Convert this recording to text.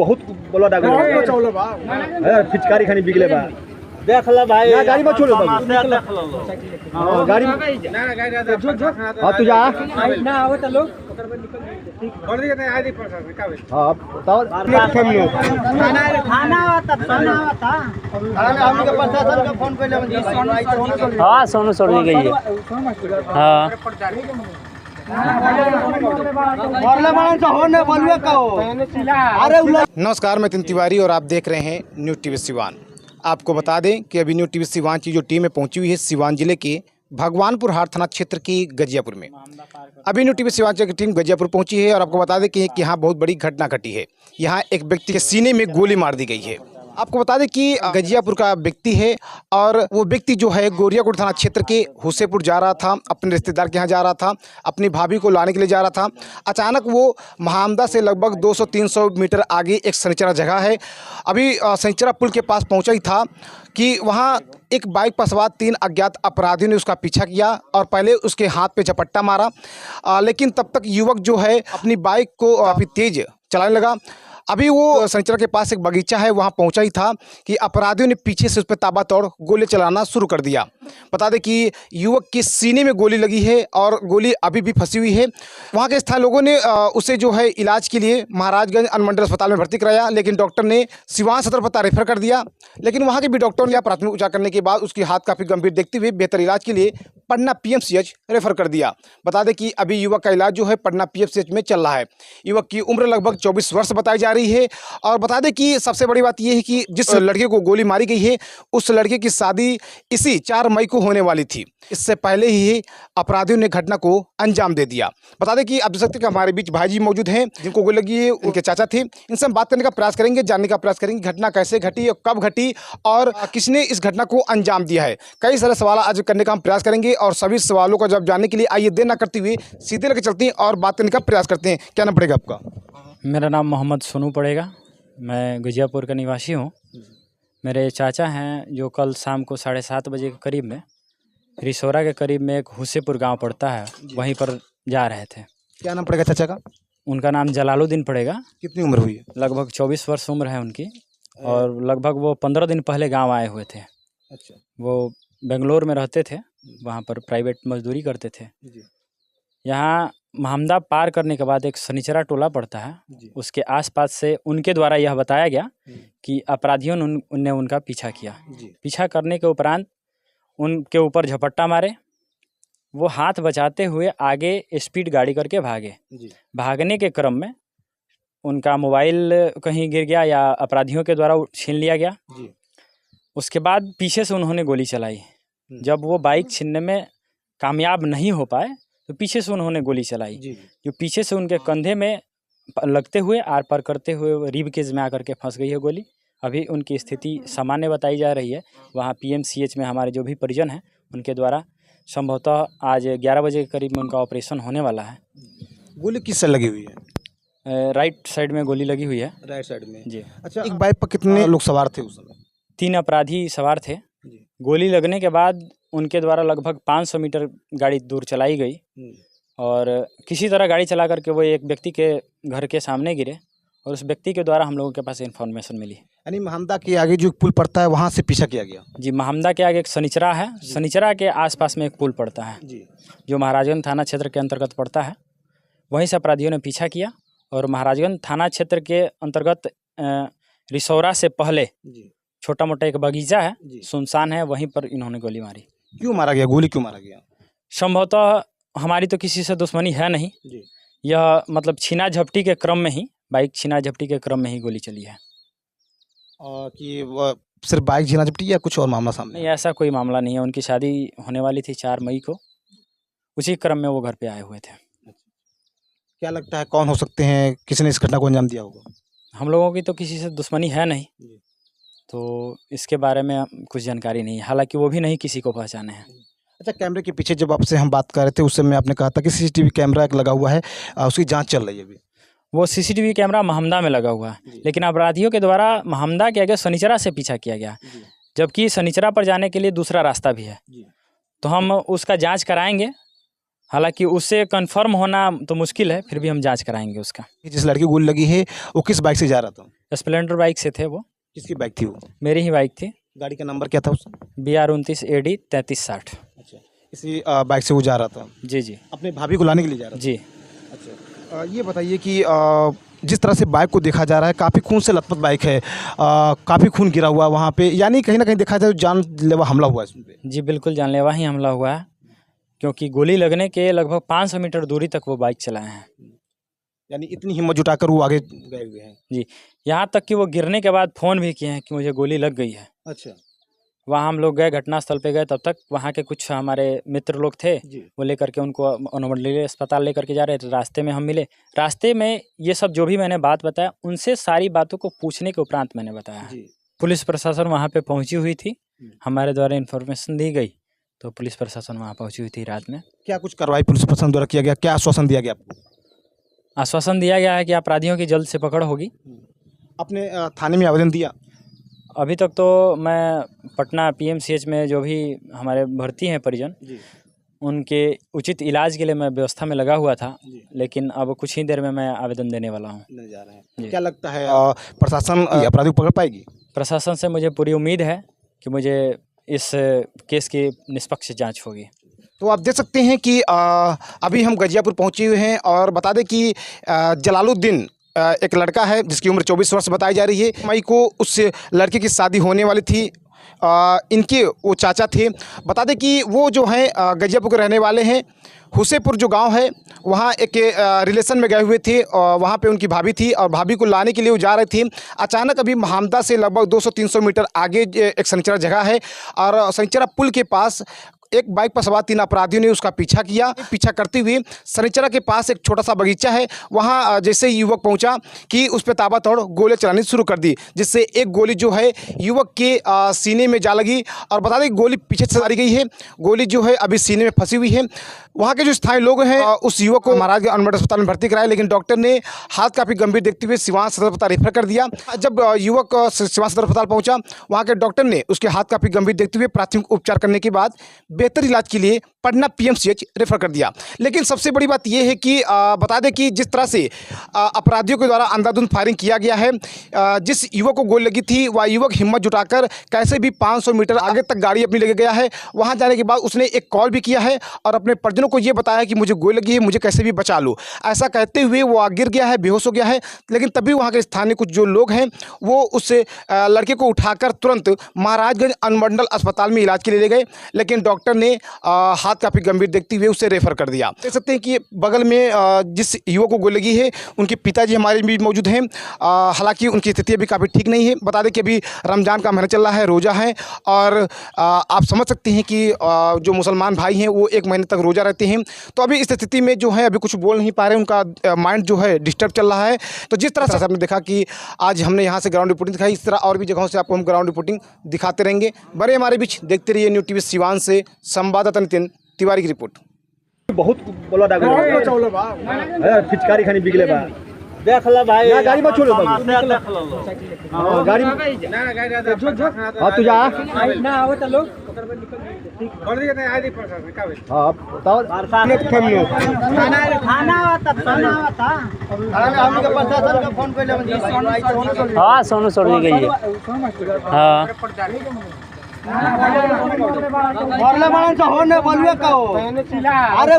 बहुत ब्लड आ गइल फिचकारी खानी बिगले बा देख ले भाई ना गाड़ी में छोड़ो बाबू हां गाड़ी ना हां तू जा ना आओ त लोग कर दिए त आदि पर का हां बताओ खाना आवता हम के प्रशासन का फोन कइले हां सोनू छोड़ दी गई है हां नमस्कार, मैं तिन तिवारी और आप देख रहे हैं न्यूज़ टीवी सिवान। आपको बता दें कि अभी न्यूज़ टीवी सिवान की जो टीम है पहुंची हुई है सिवान जिले के भगवानपुर हाट थाना क्षेत्र की गजियापुर में। अभी न्यूज़ टीवी सिवान की टीम गजियापुर पहुंची है और आपको बता दें कि यहाँ बहुत बड़ी घटना घटी है। यहाँ एक व्यक्ति के सीने में गोली मार दी गई है। आपको बता दें कि गजियापुर का व्यक्ति है और वो व्यक्ति जो है गोरियाकोट थाना क्षेत्र के हुसेपुर जा रहा था, अपने रिश्तेदार के यहाँ जा रहा था, अपनी भाभी को लाने के लिए जा रहा था। अचानक वो महामदा से लगभग 200-300 मीटर आगे एक सनीचरा जगह है, अभी सनीचरा पुल के पास पहुँचा ही था कि वहाँ एक बाइक पर सवार 3 अज्ञात अपराधियों ने उसका पीछा किया और पहले उसके हाथ पे झपट्टा मारा, लेकिन तब तक युवक जो है अपनी बाइक को काफ़ी तेज़ चलाने लगा। अभी वो सनीचरा के पास एक बगीचा है, वहाँ पहुँचा ही था कि अपराधियों ने पीछे से उस पर ताबड़तोड़ गोली चलाना शुरू कर दिया। बता दें कि युवक के सीने में गोली लगी है और गोली अभी भी फंसी हुई है। वहाँ के स्थानीय लोगों ने उसे जो है इलाज के लिए महाराजगंज अनुमंडल अस्पताल में भर्ती कराया, लेकिन डॉक्टर ने सिवान सदर अस्पताल रेफर कर दिया। लेकिन वहाँ के भी डॉक्टर ने प्राथमिक उपचार करने के बाद उसकी हाथ काफ़ी गंभीर देखते हुए बेहतर इलाज के लिए पटना PMCH रेफर कर दिया। बता दें कि अभी युवक का इलाज जो है पटना PMCH में चल रहा है। युवक की उम्र लगभग 24 वर्ष बताई जा रही है और बता दें कि सबसे बड़ी बात यह है कि जिस लड़के को गोली मारी गई है उस लड़के की शादी इसी 4 मई को होने वाली थी। इससे पहले ही अपराधियों ने घटना को अंजाम दे दिया। बता दें कि आप देख सकते हैं कि हमारे बीच भाई जी मौजूद हैं जिनको गोली लगी है, उनके चाचा थे। इनसे हम बात करने का प्रयास करेंगे, जानने का प्रयास करेंगे घटना कैसे घटी और कब घटी और किसने इस घटना को अंजाम दिया है। कई सारे सवाल आज करने का हम प्रयास करेंगे और सभी सवालों का जवाब जानने के लिए आइए देर न करते हुए सीधे लेकर चलते हैं और बात करने का प्रयास करते हैं। क्या नाम पड़ेगा आपका? मेरा नाम मोहम्मद सोनू पड़ेगा। मैं गजियापुर का निवासी हूँ। मेरे चाचा हैं जो कल शाम को 7:30 बजे के करीब में रिसोरा के करीब में एक हुसेपुर गांव पड़ता है, वहीं पर जा रहे थे। क्या नाम पड़ेगा चाचा का? उनका नाम जलालुद्दीन पड़ेगा। कितनी उम्र हुई है? लगभग 24 वर्ष उम्र है उनकी और लगभग वो 15 दिन पहले गांव आए हुए थे। अच्छा। वो बेंगलोर में रहते थे, वहाँ पर प्राइवेट मजदूरी करते थे। यहाँ महमदा पार करने के बाद एक सनीचरा टोला पड़ता है, उसके आसपास से उनके द्वारा यह बताया गया कि अपराधियों ने उनका पीछा किया। पीछा करने के उपरांत उनके ऊपर झपट्टा मारे, वो हाथ बचाते हुए आगे स्पीड गाड़ी करके भागे। भागने के क्रम में उनका मोबाइल कहीं गिर गया या अपराधियों के द्वारा छीन लिया गया। उसके बाद पीछे से उन्होंने गोली चलाई। जब वो बाइक छीनने में कामयाब नहीं हो पाए तो पीछे से उन्होंने गोली चलाई, जो पीछे से उनके कंधे में लगते हुए आर पार करते हुए रिब केज में आकर के फंस गई है गोली। अभी उनकी स्थिति सामान्य बताई जा रही है। वहाँ PMCH में हमारे जो भी परिजन हैं उनके द्वारा संभवतः आज 11 बजे के करीब में उनका ऑपरेशन होने वाला है। गोली किस से लगी हुई है? राइट साइड में गोली लगी हुई है। राइट साइड में जी। अच्छा, एक बाइक पर कितने लोग सवार थे उस समय? 3 अपराधी सवार थे। गोली लगने के बाद उनके द्वारा लगभग 500 मीटर गाड़ी दूर चलाई गई और किसी तरह गाड़ी चला करके वो एक व्यक्ति के घर के सामने गिरे और उस व्यक्ति के द्वारा हम लोगों के पास इन्फॉर्मेशन मिली। यानी महमदा के आगे जो पुल पड़ता है वहाँ से पीछा किया गया? जी, महमदा के आगे एक सनीचरा है, सनीचरा के आसपास में एक पुल पड़ता है जो महाराजगंज थाना क्षेत्र के अंतर्गत पड़ता है। वहीं से अपराधियों ने पीछा किया और महाराजगंज थाना क्षेत्र के अंतर्गत रिसौरा से पहले छोटा मोटा एक बगीचा है, सुनसान है, वहीं पर इन्होंने गोली मारी। क्यों मारा गया? गोली क्यों मारा गया? संभवतः हमारी तो किसी से दुश्मनी है नहीं, यह मतलब छीना झपटी के क्रम में ही, बाइक छीना झपटी के क्रम में ही गोली चली है। कि सिर्फ बाइक छीना झपटी या कुछ और मामला सामने? नहीं, ऐसा कोई मामला नहीं है। उनकी शादी होने वाली थी 4 मई को, उसी क्रम में वो घर पे आए हुए थे। क्या लगता है कौन हो सकते हैं, किसने इस घटना को अंजाम दिया होगा? हम लोगों की तो किसी से दुश्मनी है नहीं, तो इसके बारे में कुछ जानकारी नहीं है। हालांकि वो भी नहीं किसी को पहचाने हैं। अच्छा, कैमरे के पीछे जब आपसे हम बात कर रहे थे उस समय आपने कहा था कि CCTV कैमरा एक लगा हुआ है, उसकी जांच चल रही है अभी। वो CCTV कैमरा महमदा में लगा हुआ है, लेकिन अपराधियों के द्वारा महमदा के आगे सनीचरा से पीछा किया गया, जबकि सनीचरा पर जाने के लिए दूसरा रास्ता भी है। तो हम उसका जाँच कराएँगे। हालांकि उससे कंफर्म होना तो मुश्किल है, फिर भी हम जांच कराएंगे उसका। जिस लड़की को गोली लगी है वो किस बाइक से जा रहा था? स्प्लेंडर बाइक से थे वो। किसकी बाइक थी वो? मेरी ही बाइक थी। गाड़ी का नंबर क्या था उसका? BR 29 AD 3360। अच्छा, इसी बाइक से वो जा रहा था? जी जी अपने भाभी को लाने के लिए जा रहा था? जी। अच्छा, ये बताइए कि जिस तरह से बाइक को देखा जा रहा है, काफ़ी खून से लथपथ बाइक है, काफ़ी खून गिरा हुआ है वहाँ पे, यानी कहीं ना कहीं देखा जाए तो जानलेवा हमला हुआ है इस पे। जी बिल्कुल जानलेवा ही हमला हुआ है, क्योंकि गोली लगने के लगभग 500 मीटर दूरी तक वो बाइक चलाए हैं। यानी इतनी हिम्मत जुटाकर वो आगे गए हुए हैं। जी, यहाँ तक कि वो गिरने के बाद फ़ोन भी किए हैं कि मुझे गोली लग गई है। अच्छा, वहाँ हम लोग गए, घटनास्थल पे गए, तब तक वहाँ के कुछ हमारे मित्र लोग थे, वो लेकर के उनको अनुमंडलीय अस्पताल लेकर के जा रहे थे। रास्ते में हम मिले, रास्ते में ये सब जो भी मैंने बात बताया उनसे सारी बातों को पूछने के उपरांत मैंने बताया। पुलिस प्रशासन वहाँ पे पहुँची हुई थी, हमारे द्वारा इन्फॉर्मेशन दी गई तो पुलिस प्रशासन वहाँ पहुँची हुई थी रात में। क्या कुछ कार्रवाई पुलिस प्रशासन द्वारा किया गया, क्या आश्वासन दिया गया आपको? आश्वासन दिया गया है कि अपराधियों की जल्द से पकड़ होगी। अपने थाने में आवेदन दिया? अभी तक तो मैं पटना PMCH में जो भी हमारे भर्ती हैं परिजन, उनके उचित इलाज के लिए मैं व्यवस्था में लगा हुआ था, लेकिन अब कुछ ही देर में मैं आवेदन देने वाला हूँ। जा रहे हैं। क्या लगता है प्रशासन अपराधी को पकड़ पाएगी? प्रशासन से मुझे पूरी उम्मीद है कि मुझे इस केस की निष्पक्ष जांच होगी। तो आप देख सकते हैं कि अभी हम गाजियापुर पहुंचे हुए हैं और बता दें कि जलालुद्दीन एक लड़का है जिसकी उम्र 24 वर्ष बताई जा रही है। मई को उस लड़के की शादी होने वाली थी। इनके वो चाचा थे। बता दें कि वो जो हैं गाजियापुर के रहने वाले हैं। हुसैपुर जो गांव है वहाँ एक रिलेशन में गए हुए थे और वहाँ पे उनकी भाभी थी और भाभी को लाने के लिए वो जा रहे थे। अचानक अभी महामदा से लगभग 200-300 मीटर आगे एक सनीचरा जगह है और सनीचरा पुल के पास एक बाइक पर सवार 3 अपराधियों ने उसका पीछा किया। पीछा करते हुए सनीचरा के पास एक छोटा सा बगीचा है, वहाँ जैसे युवक पहुँचा कि उस पर ताबड़तोड़ गोली चलानी शुरू कर दी, जिससे एक गोली जो है युवक के सीने में जा लगी। और बता दें गोली पीछे से मारी गई है, गोली जो है अभी सीने में फंसी हुई है। वहाँ के जो स्थानीय लोग हैं उस युवक को महाराजगंज अनुमंडल अस्पताल में भर्ती कराया, लेकिन डॉक्टर ने हाथ काफ़ी गंभीर देखते हुए सिवान सदर अस्पताल रेफर कर दिया। जब युवक सिवान सदर अस्पताल पहुँचा, वहाँ के डॉक्टर ने उसके हाथ काफ़ी गंभीर देखते हुए प्राथमिक उपचार करने के बाद बेहतर इलाज के लिए पटना PMCH रेफर कर दिया। लेकिन सबसे बड़ी बात यह है कि बता दें कि जिस तरह से अपराधियों के द्वारा अंधाधुंध फायरिंग किया गया है, जिस युवक को गोली लगी थी वह युवक हिम्मत जुटाकर कैसे भी 500 मीटर आगे तक गाड़ी अपनी लेके गया है। वहां जाने के बाद उसने एक कॉल भी किया है और अपने परिजनों को ये बताया कि मुझे गोली लगी है, मुझे कैसे भी बचा लो। ऐसा कहते हुए वो गिर गया है, बेहोश हो गया है। लेकिन तभी वहाँ के स्थानीय कुछ जो लोग हैं वो उस लड़के को उठाकर तुरंत महाराजगंज अनुमंडल अस्पताल में इलाज के लिए ले गए, लेकिन डॉक्टर ने हाथ काफ़ी गंभीर देखते हुए उसे रेफर कर दिया। देख सकते हैं कि बगल में जिस युवक को गोली लगी है उनके पिताजी हमारे भी मौजूद हैं। हालांकि उनकी स्थिति अभी काफ़ी ठीक नहीं है। बता दें कि अभी रमज़ान का महीना चल रहा है, रोज़ा है और आप समझ सकते हैं कि जो मुसलमान भाई हैं वो 1 महीने तक रोज़ा रहते हैं। तो अभी इस स्थिति में जो है अभी कुछ बोल नहीं पा रहे, उनका माइंड जो है डिस्टर्ब चल रहा है। तो जिस तरह से आपने देखा कि आज हमने यहाँ से ग्राउंड रिपोर्टिंग दिखाई, इस तरह और भी जगहों से आपको हम ग्राउंड रिपोर्टिंग दिखाते रहेंगे। बड़े हमारे बीच देखते रहिए न्यू टीवी सिवान से संवाददाता नितिन तिवारी की रिपोर्ट। बहुत बोला डागो फिचकारी खानी बिगले बा देख ला भाई ना गाड़ी में छोड़ो बाबू देख लो हां गाड़ी ना जो हां तू जा ना आओ त लोग कर दिए थे आईडी प्रशासन का हां बताओ थाना आता हमने के प्रशासन का फोन कर ले। हां सोनू छोड़ दी गई है। हां मरले मानन से होने बोलवे का हो अरे